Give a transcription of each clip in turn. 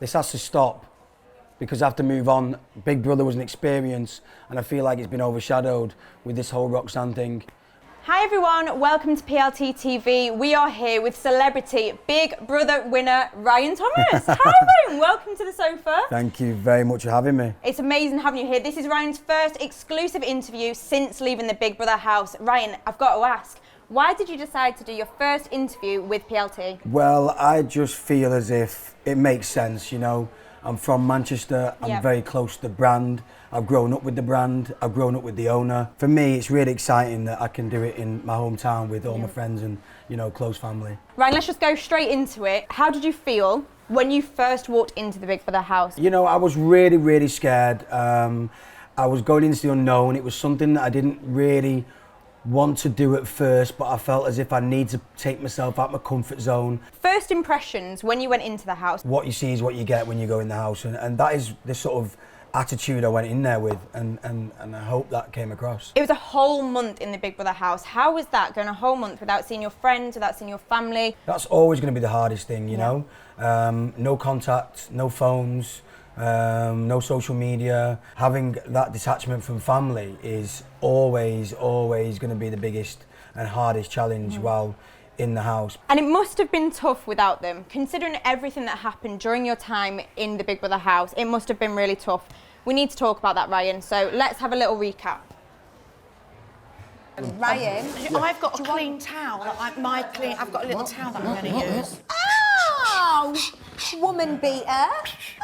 This has to stop because I have to move on. Big Brother was an experience and I feel like it's been overshadowed with this whole Roxanne thing. Hi everyone, welcome to PLT TV. We are here with celebrity Big Brother winner Ryan Thomas. Hi Ryan, welcome to the sofa. Thank you very much for having me. It's amazing having you here. This is Ryan's first exclusive interview since leaving the Big Brother house. Ryan, I've got to ask, why did you decide to do your first interview with PLT? Well, I just feel as if it makes sense, you know. I'm from Manchester, I'm very close to the brand, I've grown up with the brand, I've grown up with the owner. For me, it's really exciting that I can do it in my hometown with all my friends and, you know, close family. Ryan, let's just go straight into it. How did you feel when you first walked into the Big Brother house? You know, I was really, really scared. I was going into the unknown. It was something that I didn't really want to do at first, but I felt as if I need to take myself out of my comfort zone. First impressions when you went into the house? What you see is what you get when you go in the house, and that is the sort of attitude I went in there with, and I hope that came across. It was a whole month in the Big Brother house. How was that, going a whole month without seeing your friends, without seeing your family? That's always going to be the hardest thing, you know? No contact, no phones, no social media. Having that detachment from family is always going to be the biggest and hardest challenge while in the house. And it must have been tough without them. Considering everything that happened during your time in the Big Brother house, it must have been really tough. We need to talk about that, Ryan, so let's have a little recap. Ryan, I've got a clean towel. I've got a little towel that I'm going to use. Ow! Woman beater.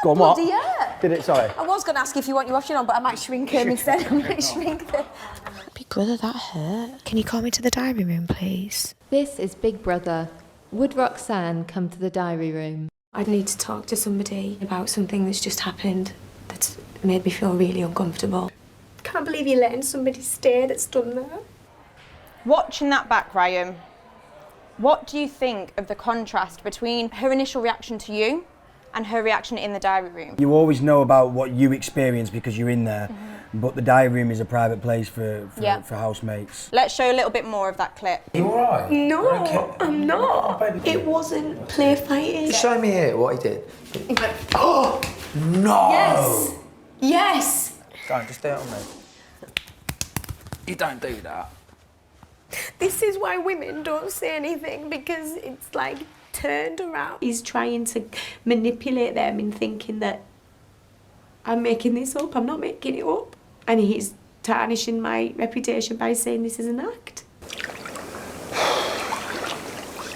Go on, what? Bloody hurt. Did it? Sorry. I was going to ask if you want your washing on, but I might shrink them instead. I might shrink them. Big Brother, that hurt. Can you call me to the diary room, please? This is Big Brother. Would Roxanne come to the diary room? I'd need to talk to somebody about something that's just happened that's made me feel really uncomfortable. Can't believe you're letting somebody stay that's done that. Watching that back, Ryan, what do you think of the contrast between her initial reaction to you and her reaction in the diary room? You always know about what you experience because you're in there, but the diary room is a private place for housemates. Let's show a little bit more of that clip. You alright? No, I'm not. It wasn't play fighting. Show me here what he did. Oh no! Yes. Yes. Don't just do it on me. You don't do that. This is why women don't say anything, because it's like turned around. He's trying to manipulate them in thinking that I'm making this up. I'm not making it up. And he's tarnishing my reputation by saying this is an act.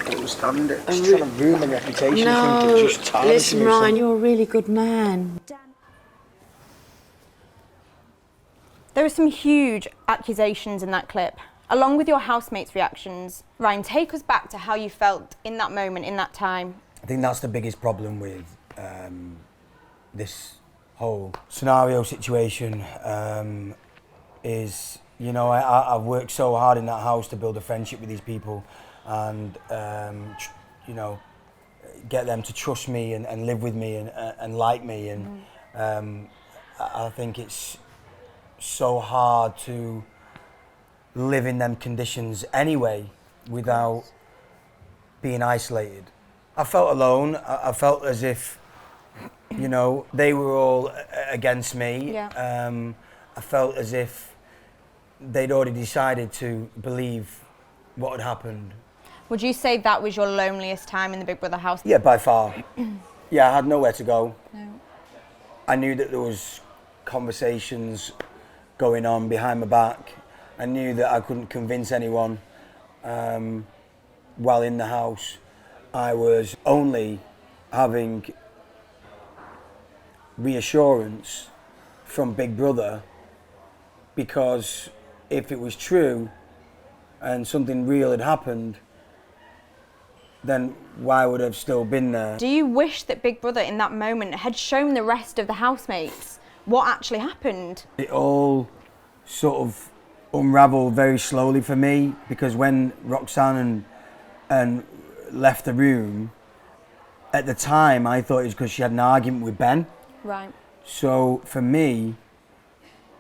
It's trying to ruin my reputation. No, listen, Ryan, you're a really good man. There were some huge accusations in that clip. Along with your housemates' reactions, Ryan, take us back to how you felt in that moment, in that time. I think that's the biggest problem with this whole scenario situation is, you know, I've worked so hard in that house to build a friendship with these people and, you know, get them to trust me and live with me and like me. And I think it's so hard to live in them conditions anyway without being isolated. I felt alone. I felt as if, you know, they were all against me. I felt as if they'd already decided to believe what had happened. Would you say that was your loneliest time in the Big Brother house? Yeah, by far. Yeah, I had nowhere to go. No. I knew that there was conversations going on behind my back. I knew that I couldn't convince anyone while in the house. I was only having reassurance from Big Brother, because if it was true and something real had happened, then why would I have still been there? Do you wish that Big Brother in that moment had shown the rest of the housemates what actually happened? It all sort of unraveled very slowly for me, because when Roxanne and left the room, at the time I thought it was because she had an argument with Ben. Right. So for me,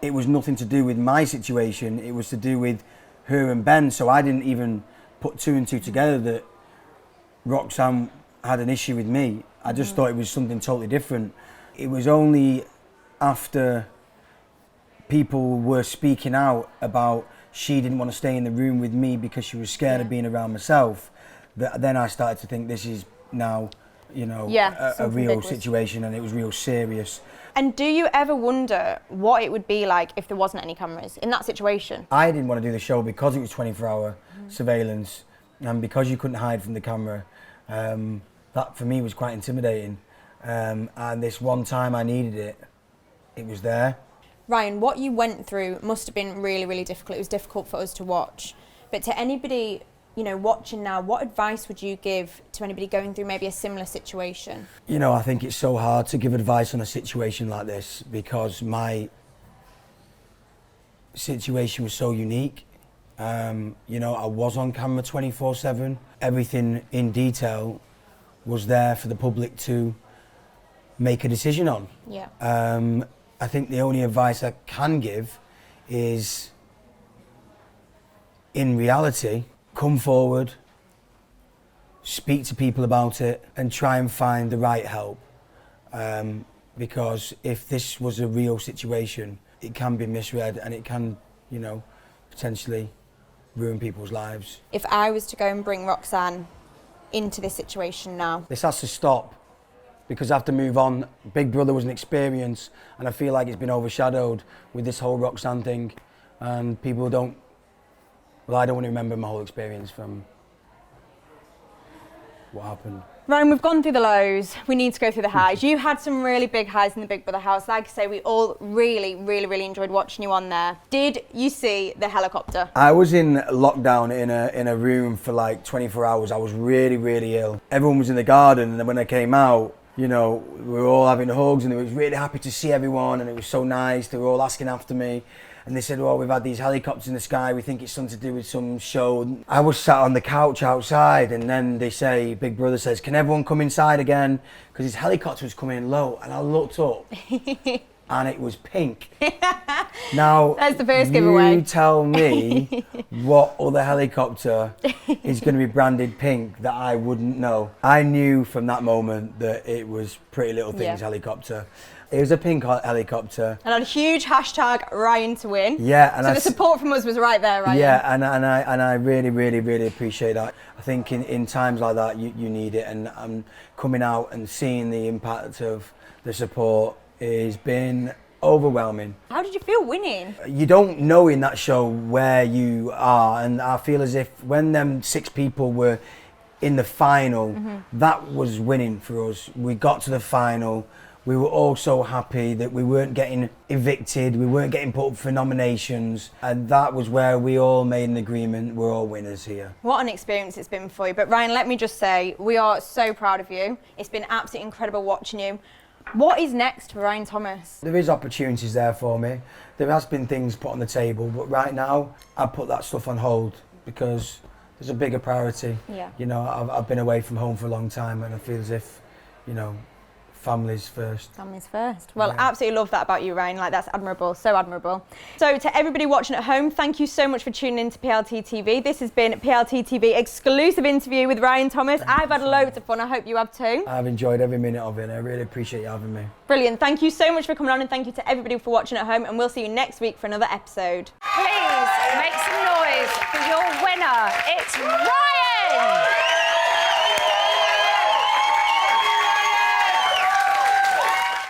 it was nothing to do with my situation, it was to do with her and Ben. So I didn't even put two and two together that Roxanne had an issue with me. I just thought it was something totally different. It was only after people were speaking out about she didn't want to stay in the room with me because she was scared of being around myself, that then I started to think this is now, you know, a real situation, and it was real serious. And do you ever wonder what it would be like if there wasn't any cameras in that situation? I didn't want to do the show because it was 24-hour surveillance, and because you couldn't hide from the camera. That for me was quite intimidating. And this one time I needed it, it was there. Ryan, what you went through must have been really, really difficult. It was difficult for us to watch. But to anybody, you know, watching now, what advice would you give to anybody going through maybe a similar situation? You know, I think it's so hard to give advice on a situation like this because my situation was so unique. You know, I was on camera 24/7. Everything in detail was there for the public to make a decision on. Yeah. I think the only advice I can give is, in reality, come forward, speak to people about it, and try and find the right help. Because if this was a real situation, it can be misread and it can, you know, potentially ruin people's lives. If I was to go and bring Roxanne into this situation now, this has to stop because I have to move on. Big Brother was an experience and I feel like it's been overshadowed with this whole Roxanne thing, and people don't, well, I don't want to remember my whole experience from what happened. Ryan, we've gone through the lows. We need to go through the highs. You had some really big highs in the Big Brother house. Like I say, we all really, really, really enjoyed watching you on there. Did you see the helicopter? I was in lockdown in a room for like 24 hours. I was really, really ill. Everyone was in the garden, and then when I came out, you know, we were all having hugs, and I was really happy to see everyone, and it was so nice. They were all asking after me. And they said, well, we've had these helicopters in the sky, we think it's something to do with some show. I was sat on the couch outside, and then they say, Big Brother says, can everyone come inside again? Because his helicopter was coming in low, and I looked up, and it was pink. Now, that's the first giveaway. You tell me what other helicopter is going to be branded pink that I wouldn't know. I knew from that moment that it was Pretty Little Things helicopter. It was a pink helicopter. And on a huge hashtag, Ryan to win. Yeah, and so the support from us was right there, Ryan. Yeah, and I really, really, really appreciate that. I think in times like that, you need it, and coming out and seeing the impact of the support has been overwhelming. How did you feel winning? You don't know in that show where you are, and I feel as if when them 6 people were in the final, that was winning for us. We got to the final. We were all so happy that we weren't getting evicted, we weren't getting put up for nominations, and that was where we all made an agreement, we're all winners here. What an experience it's been for you. But Ryan, let me just say, we are so proud of you. It's been absolutely incredible watching you. What is next for Ryan Thomas? There is opportunities there for me. There has been things put on the table, but right now, I put that stuff on hold because there's a bigger priority. Yeah. You know, I've been away from home for a long time, and I feel as if, you know, families first. Families first. Well, absolutely love that about you, Ryan. Like, that's admirable, so admirable. So to everybody watching at home, thank you so much for tuning in to PLT TV. This has been PLT TV exclusive interview with Ryan Thomas. I've had loads of fun. I hope you have too. I've enjoyed every minute of it. I really appreciate you having me. Brilliant. Thank you so much for coming on, and thank you to everybody for watching at home, and we'll see you next week for another episode. Please make some noise for your winner. It's Ryan!